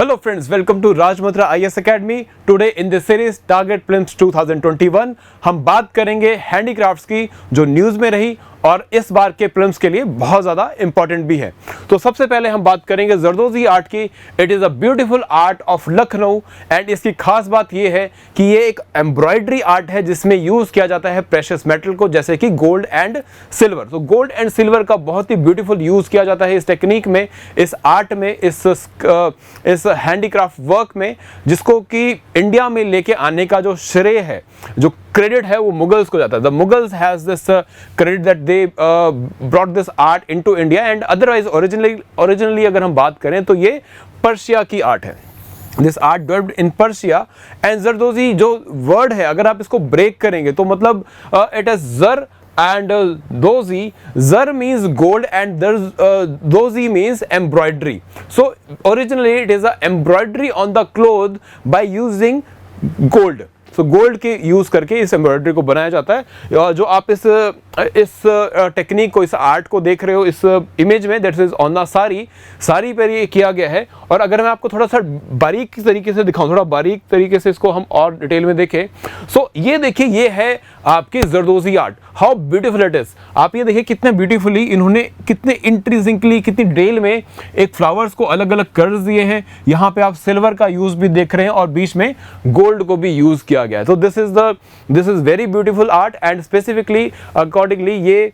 Hello friends, welcome to Raj Matra IAS Academy. Today in this series Target Films 2021 हम बात करेंगे handicrafts की जो न्यूज़ में रही और इस बार के फिल्म्स के लिए बहुत ज़्यादा इंपॉर्टेंट भी है। तो सबसे पहले हम बात करेंगे जरदोजी आर्ट की। It is a beautiful art of Lucknow and इसकी खास बात ये है कि ये एक एम्ब्रॉयडरी आर्ट है जिसमें यूज़ किया जाता है प्रेशियस मेटल को, जैसे कि गोल्ड एंड सिल्वर। तो गोल्ड एंड सिल्वर का बहुत ही ब्यूटीफुल यूज़ किया जाता है इस टेक्निक में, इस आर्ट में, इस हैंडीक्राफ्ट वर्क में, जिसको कि इंडिया में लेके आने का जो श्रेय है, जो क्रेडिट है, वो मुगल्स को जाता है। The Mughals has this credit that they brought this art into India and otherwise originally अगर हम बात करें तो ये पर्शिया की आर्ट है। This art developed in Persia and zardozi जो वर्ड है, अगर आप इसको ब्रेक करेंगे तो मतलब इट इज जर and dozi. Zar means gold and dozi means embroidery. So originally it is a embroidery on the cloth by using gold. So gold के यूज़ करके इस एम्ब्रॉयडरी को बनाया जाता है। जो आप इस टेक्निक को, इस आर्ट को देख रहे हो इस इमेज में, that is on the sari पर ये किया गया है। और अगर मैं आपको थोड़ा सा बारीक तरीके से दिखाऊं, थोड़ा बारीक तरीके से इसको हम और डिटेल में देखें, सो ये देखिए, ये है आपकी zardozi art. How beautiful it is. आप ये देखिए कितने ब्यूटीफुली इन्होंने, कितने इंट्रिजिंकली, कितनी डिटेल में एक फ्लावर्स को अलग अलग कर्व्स दिए हैं। यहाँ पे आप सिल्वर का यूज भी देख रहे हैं और बीच में गोल्ड को भी यूज किया गया है। तो this is very beautiful art and specifically accordingly ये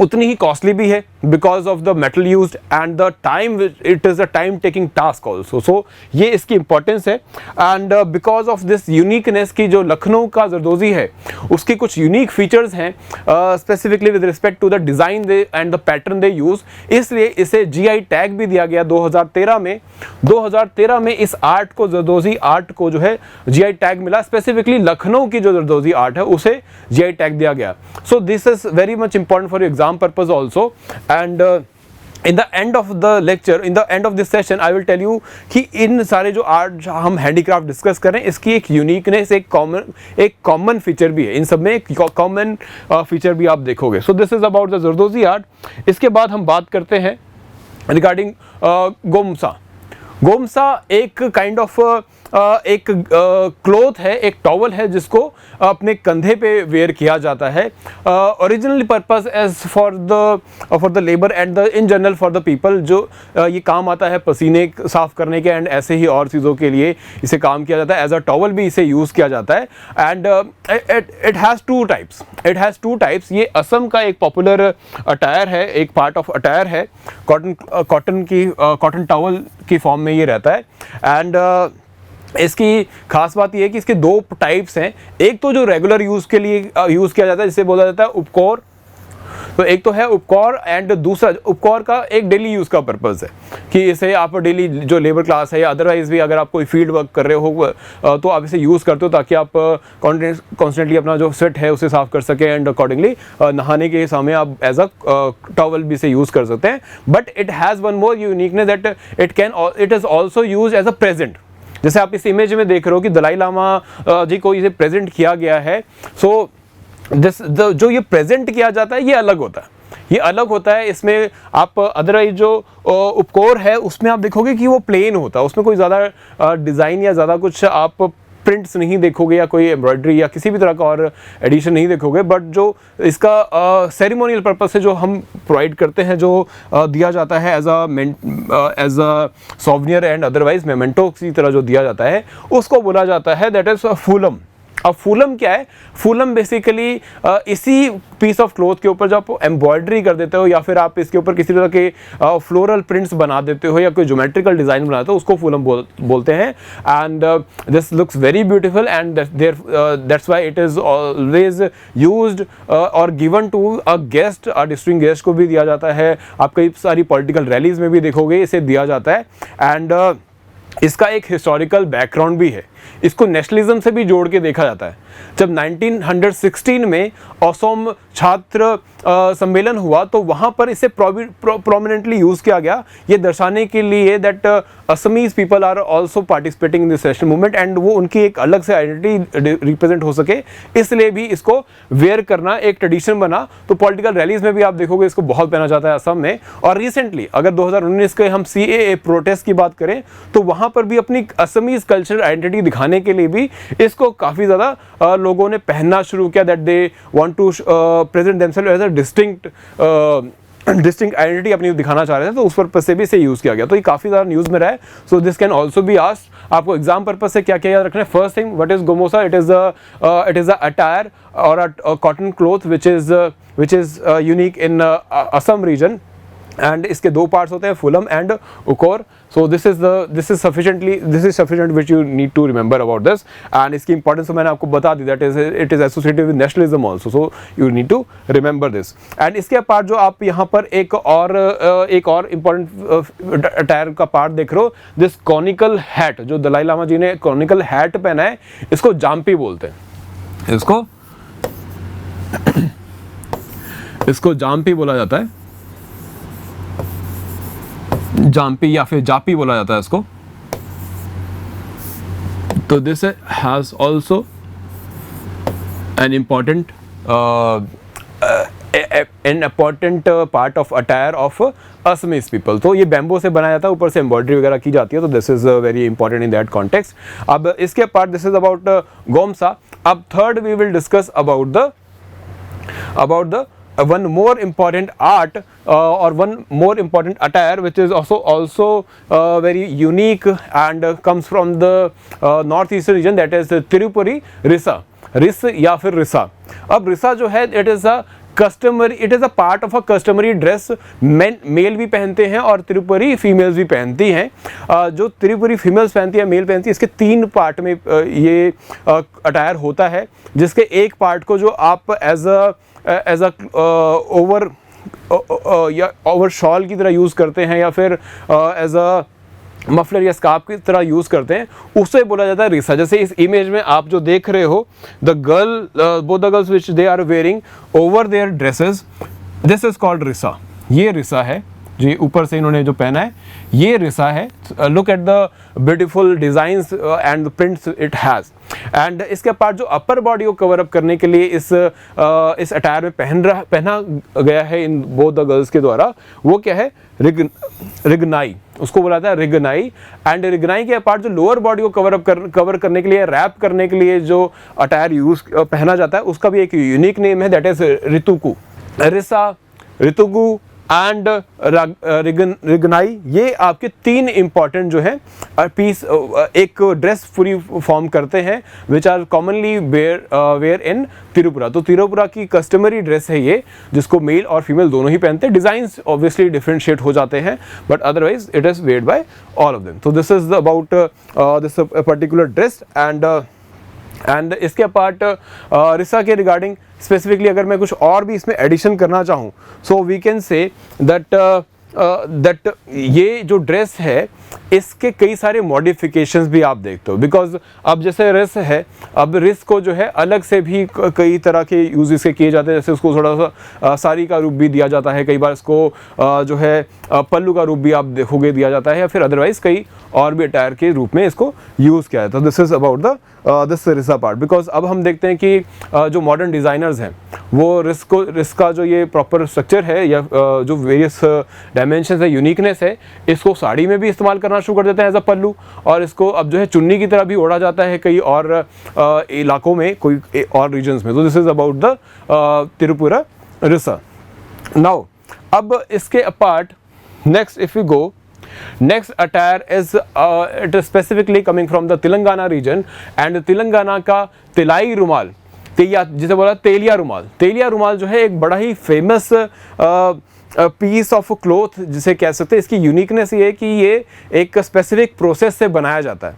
उतनी ही कॉस्टली भी है because of the metal used and the time, it is a time taking task also. सो ये इसकी इंपॉर्टेंस है and because of this uniqueness की जो लखनऊ का जरदोजी है उसकी कुछ यूनिक फीचर्स हैं specifically with respect to the design they and the pattern they use, इसलिए इसे GI टैग भी दिया गया 2013 में। 2013 में इस आर्ट को, जरदोजी आर्ट को जो है GI टैग मिला। स्पेसिफिकली लखनऊ की जो जरदोजी आर्ट है उसे GI टैग दिया गया। सो this is very much important for exam purpose also and in the end of the lecture, in the end of this session I will tell you कि इन सारे जो आर्ट हम हैंडीक्राफ्ट डिस्कस करें इसकी एक uniqueness, एक कॉमन फीचर भी है। इन सब में एक कॉमन फीचर भी आप देखोगे। सो this is about the zardozi art. इसके बाद हम बात करते हैं रिगार्डिंग गोमसा एक काइंड ऑफ एक क्लोथ है, एक टॉवल है जिसको अपने कंधे पे वेयर किया जाता है। Originally purpose as for the labour and the in general for the people. जो ये काम आता है पसीने साफ करने के एंड ऐसे ही और चीज़ों के लिए इसे काम किया जाता है। एज अ टॉवल भी इसे यूज़ किया जाता है and it has two types. ये असम का एक पॉपुलर अटायर है, एक पार्ट ऑफ अटायर है। कॉटन टॉवल की फॉर्म में ये रहता है एंड इसकी खास बात यह है कि इसके दो टाइप्स हैं। एक तो जो रेगुलर यूज़ के लिए यूज़ किया जाता है जिसे बोला जाता है उपकोर। तो एक तो है उपकोर एंड दूसरा उपकोर का एक डेली यूज़ का पर्पज़ है कि इसे आप डेली जो लेबर क्लास है या अदरवाइज भी अगर आप कोई फील्ड वर्क कर रहे हो तो आप इसे यूज़ करते हो ताकि आप कॉन्स्टेंटली अपना जो स्वेट है उसे साफ कर सकें एंड अकॉर्डिंगली नहाने के समय आप एज अ टॉवल भी इसे यूज़ कर सकते हैं। But it has one more uniqueness that it is also use as a present. जैसे आप इस इमेज में देख रहे हो कि दलाई लामा जी को इसे प्रेजेंट किया गया है। सो जो ये प्रेजेंट किया जाता है ये अलग होता है। इसमें आप अदरवाइज जो उपकोर है उसमें आप देखोगे कि वो प्लेन होता है, उसमें कोई ज़्यादा डिज़ाइन या ज़्यादा कुछ आप प्रिंट्स नहीं देखोगे या कोई एम्ब्रॉयडरी या किसी भी तरह का और एडिशन नहीं देखोगे। बट जो इसका सेरेमोनियल पर्पस से जो हम प्रोवाइड करते हैं, जो दिया जाता है as a souvenir and otherwise memento की तरह जो दिया जाता है, उसको बोला जाता है दैट इज फूलम। अब फूलम क्या है? फूलम बेसिकली इसी पीस ऑफ क्लॉथ के ऊपर जब आप एम्ब्रॉयडरी कर देते हो या फिर आप इसके ऊपर किसी तरह के फ्लोरल प्रिंट्स बना देते हो या कोई ज्योमेट्रिकल डिज़ाइन बनाते हो, उसको फूलम बोलते हैं। And this looks very beautiful and that's why it is always used और given to a guest, a distinguished guest को भी दिया जाता है। आप कई सारी पॉलिटिकल रैलीज में भी देखोगे इसे दिया जाता है। एंड इसका एक हिस्टोरिकल बैकग्राउंड भी है, इसको नेशनलिज्म से भी जोड़ के देखा जाता है। जब 1916 में असम छात्र सम्मेलन हुआ तो वहाँ पर इसे प्रोमिनेंटली यूज़ किया गया, ये दर्शाने के लिए that Assamese people are also participating in this national movement and वो उनकी एक अलग से आइडेंटिटी रिप्रेजेंट हो सके, इसलिए भी इसको वेयर करना एक ट्रेडिशन बना। तो पॉलिटिकल रैलीज में भी आप देखोगे इसको बहुत पहना जाता है असम में। और रिसेंटली अगर 2019 के हम CAA प्रोटेस्ट की बात करें तो वहाँ यहाँ पर भी अपनी असमीज कल्चरल आइडेंटिटी दिखाने के लिए भी इसको काफ़ी ज़्यादा लोगों ने पहनना शुरू किया, that they want to present themselves as a distinct identity अपनी दिखाना चाह रहे थे, तो उस पर्पज से भी इसे यूज़ किया गया। तो ये काफ़ी ज़्यादा न्यूज़ में रहा है। So this can also be asked. आपको एग्जाम पर्पज से क्या क्या याद रखना है? First thing, what is gamosa? It is a attire और a cotton cloth which is unique in Assam region, and इसके दो पार्ट्स होते हैं, phulam and ukor. So this is sufficient which you need to remember about this. And इसकी importance तो मैंने आपको बता दी, that is it is associated with nationalism also, so you need to remember this. And इसके पार्ट जो आप यहाँ पर एक और इम्पॉर्टेंट अटायर का पार्ट देख रहे हो, दिस कॉनिकल हैट, जो दलाई लामा जी ने कॉनिकल हैट पहना है, इसको जाम्पी बोलते हैं। इसको जाम्पी बोला जाता है, जाम्पी या फिर जापी बोला जाता है इसको। तो this has also an important part of attire of Assamese people. तो ये बैम्बो से बनाया जाता है, ऊपर से एम्ब्रॉयडरी वगैरह की जाती है, तो this is very important in that context. अब इसके part, this is about gamosa. अब third we will discuss about the one more important art or one more important attire which is also very unique and comes from the northeastern region, that is Tirupuri risa, रिस या फिर रिसा। अब रिसा जो है it is a part of a customary dress, male भी पहनते हैं और त्रिपुरी फीमेल्स भी पहनती हैं। जो त्रिपुरी फीमेल्स पहनती है, मेल पहनती है, इसके 3 पार्ट में ये अटायर होता है, जिसके एक पार्ट को जो आप एज अ ओवर शॉल की तरह यूज़ करते हैं या फिर एज अ मफलर या स्कार्फ की तरह यूज़ करते हैं, उससे बोला जाता है रिसा। जैसे इस इमेज में आप जो देख रहे हो, both the girls which they are wearing over their dresses, this is called risa. ये रिसा है, जी ऊपर से इन्होंने जो पहना है ये रिसा है। Look at the beautiful designs and the prints it has. And इसके पार्ट जो अपर बॉडी को कवर अप करने के लिए इस अटायर में पहना गया है इन बोथ द गर्ल्स के द्वारा, वो क्या है? रिगनाई, उसको बोला जाता है रिगनाई। एंड रिगनाई के पार्ट जो लोअर बॉडी को कवर करने के लिए, रैप करने के लिए जो अटायर पहना जाता है, उसका भी एक यूनिक नेम है, दैट इज रितुकू। रिसा, रितुकू एंड रिगनाई, ये आपके 3 इंपॉर्टेंट जो है पीस एक ड्रेस पूरी फॉर्म करते हैं, विच आर कॉमनली वेयर इन त्रिपुरा। तो त्रिपुरा की कस्टमरी ड्रेस है ये, जिसको मेल और फीमेल दोनों ही पहनते हैं। डिज़ाइंस ऑब्वियसली डिफरेंशिएट हो जाते हैं, but otherwise it is weared by all of them. तो this is about this particular dress. And इसके पार्ट रिसा के रिगार्डिंग स्पेसिफिकली अगर मैं कुछ और भी इसमें एडिशन करना चाहूँ, so we can say that ये जो ड्रेस है इसके कई सारे मॉडिफिकेशंस भी आप देखते हो, बिकॉज अब जैसे रिस है, अब रिस को जो है अलग से भी कई तरह के यूज इसके किए जाते हैं। जैसे उसको थोड़ा सा साड़ी का रूप भी दिया जाता है, कई बार इसको जो है पल्लू का रूप भी आप देखोगे दिया जाता है, या फिर अदरवाइज कई और भी अटायर के रूप में इसको यूज़ किया जाता है। This is about this risa part. Because अब हम देखते हैं कि जो मॉडर्न डिज़ाइनर्स हैं वो रिस का जो ये प्रॉपर स्ट्रक्चर है या जो वेरियस डायमेंशन है, यूनिकनेस है, इसको साड़ी में भी इस्तेमाल करना शुरू कर देते हैं एज अ पल्लू, और इसको अब जो है चुन्नी की तरह भी ओढ़ा जाता है कई और इलाकों में, कोई और रीजन्स में। तो this is about the Tripura risa. Now अब इसके apart next if you go, next attire is it is specifically coming from the Telangana region, and Telangana का तिलाई रुमाल, जिसे बोला तेलिया रुमाल। तेलिया रुमाल जो है एक बड़ा ही फेमस पीस ऑफ क्लॉथ जिसे कह सकते हैं। इसकी यूनिकनेस ये है कि ये एक स्पेसिफिक प्रोसेस से बनाया जाता है,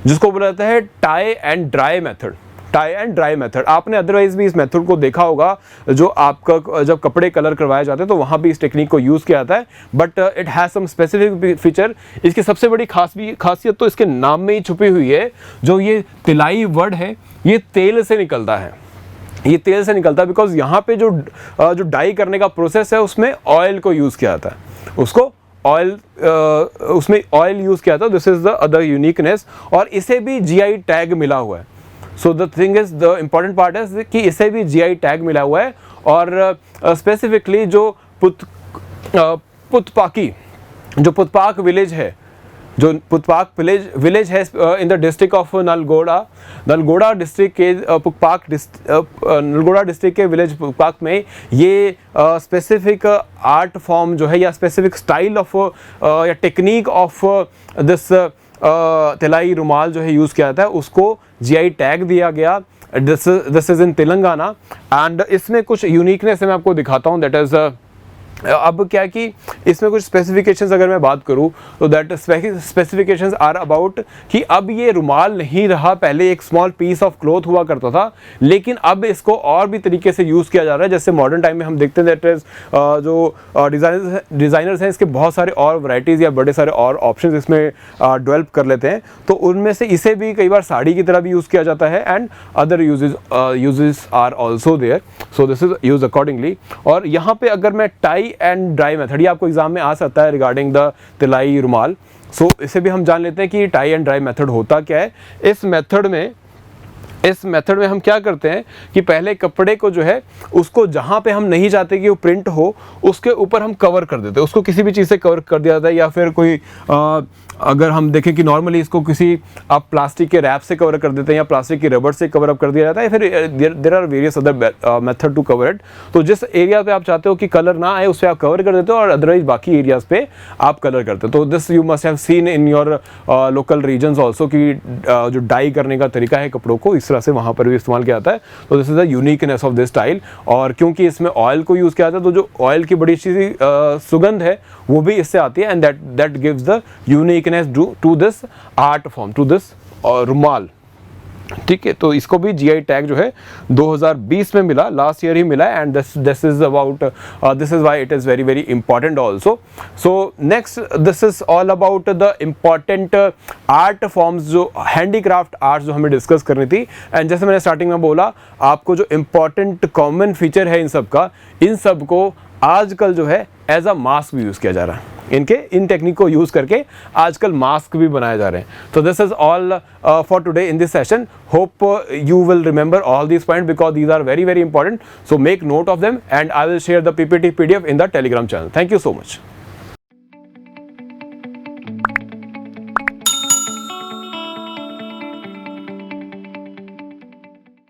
जिसको बोला जाता है tie and dry method. Tie and dry method, आपने अदरवाइज भी इस मेथड को देखा होगा, जो आपका जब कपड़े कलर करवाए जाते हैं तो वहाँ भी इस टेक्निक को यूज़ किया जाता है, but it has some specific feature. इसकी सबसे बड़ी खासियत तो इसके नाम में ही छुपी हुई है। जो ये तिलाई वर्ड है ये तेल से निकलता है, ये तेल से निकलता है, बिकॉज यहाँ पे जो डाई करने का प्रोसेस है उसमें ऑयल को यूज़ किया जाता है, उसको ऑयल उसमें ऑयल यूज़ किया था। This is the other uniqueness, और इसे भी जीआई टैग मिला हुआ है। So the thing is, the important part है कि इसे भी जीआई टैग मिला हुआ है, और स्पेसिफिकली जो पुतपाकी, जो पुतपाक विलेज है, जो पुकपाक विलेज है in the district of Nalgonda district के नलगोड़ा डिस्ट्रिक्ट के विलेज पुकपाक में ये स्पेसिफिक आर्ट फॉर्म जो है या स्पेसिफिक स्टाइल ऑफ या टेक्निक ऑफ दिस तिलाई रुमाल जो है यूज़ किया जाता है, उसको जीआई टैग दिया गया। This is in Telangana and इसमें कुछ यूनिकनेस है, मैं आपको दिखाता हूँ। दैट इज़ अब क्या है कि इसमें कुछ स्पेसिफिकेशंस अगर मैं बात करूं तो दैट स्पेसिफिकेशंस आर अबाउट कि अब ये रुमाल नहीं रहा, पहले एक स्मॉल पीस ऑफ क्लॉथ हुआ करता था, लेकिन अब इसको और भी तरीके से यूज़ किया जा रहा है। जैसे मॉडर्न टाइम में हम देखते हैं दैट इज जो डिज़ाइनर्स हैं इसके बहुत सारे और वैराइटीज़ या बड़े सारे और ऑप्शंस इसमें डेवलप कर लेते हैं, तो उनमें से इसे भी कई बार साड़ी की तरह भी यूज़ किया जाता है and other uses are also there, so this is use accordingly. और यहाँ पे अगर मैं टाई एंड ड्राई मेथड, ये आपको एग्जाम में आ सकता है रिगार्डिंग द तिलाई रुमाल, सो इसे भी हम जान लेते हैं कि टाई एंड ड्राई मेथड होता क्या है। इस मेथड में हम क्या करते हैं कि पहले कपड़े को जो है उसको जहाँ पे हम नहीं चाहते कि वो प्रिंट हो उसके ऊपर हम कवर कर देते हैं, उसको किसी भी चीज़ से कवर कर दिया जाता है, या फिर कोई अगर हम देखें कि नॉर्मली इसको किसी आप प्लास्टिक के रैप से कवर कर देते हैं या प्लास्टिक की रबड़ से कवर अप कर दिया जाता है, फिर there are various other method to cover it. तो जिस एरिया पे आप चाहते हो कि कलर ना आए उस पर आप कवर कर देते हो और अदरवाइज बाकी एरियाज पे आप कलर करते हो। तो this you must have seen in your local regions also कि जो डाई करने का तरीका है कपड़ों को इस तरह से वहाँ पर भी इस्तेमाल किया जाता है। तो this is the uniqueness of this style. और क्योंकि इसमें ऑयल को यूज़ किया जाता है तो जो ऑयल की बड़ी अच्छी सुगंध है वो भी इससे आती है and that gives the uniqueness to this art form, to this रुमाल। ठीक है, तो इसको भी जीआई टैग जो है 2020 में मिला, लास्ट ईयर ही मिला and this is about this is why it is very very important also. So next this is all about the important art forms जो हैंडीक्राफ्ट आर्ट्स जो हमें डिस्कस करनी थी। एंड जैसे मैंने स्टार्टिंग में बोला आपको जो इम्पॉर्टेंट कॉमन फीचर है इन सब को आजकल जो है एज अ मास्क भी यूज़ किया जा रहा है। इन टेक्निक को यूज़ करके आजकल मास्क भी बनाए जा रहे हैं। तो this is all for today in this session. Hope you will remember all these points because these are very very important. So make note of them and I will share the PPT PDF in the Telegram channel. Thank you so much.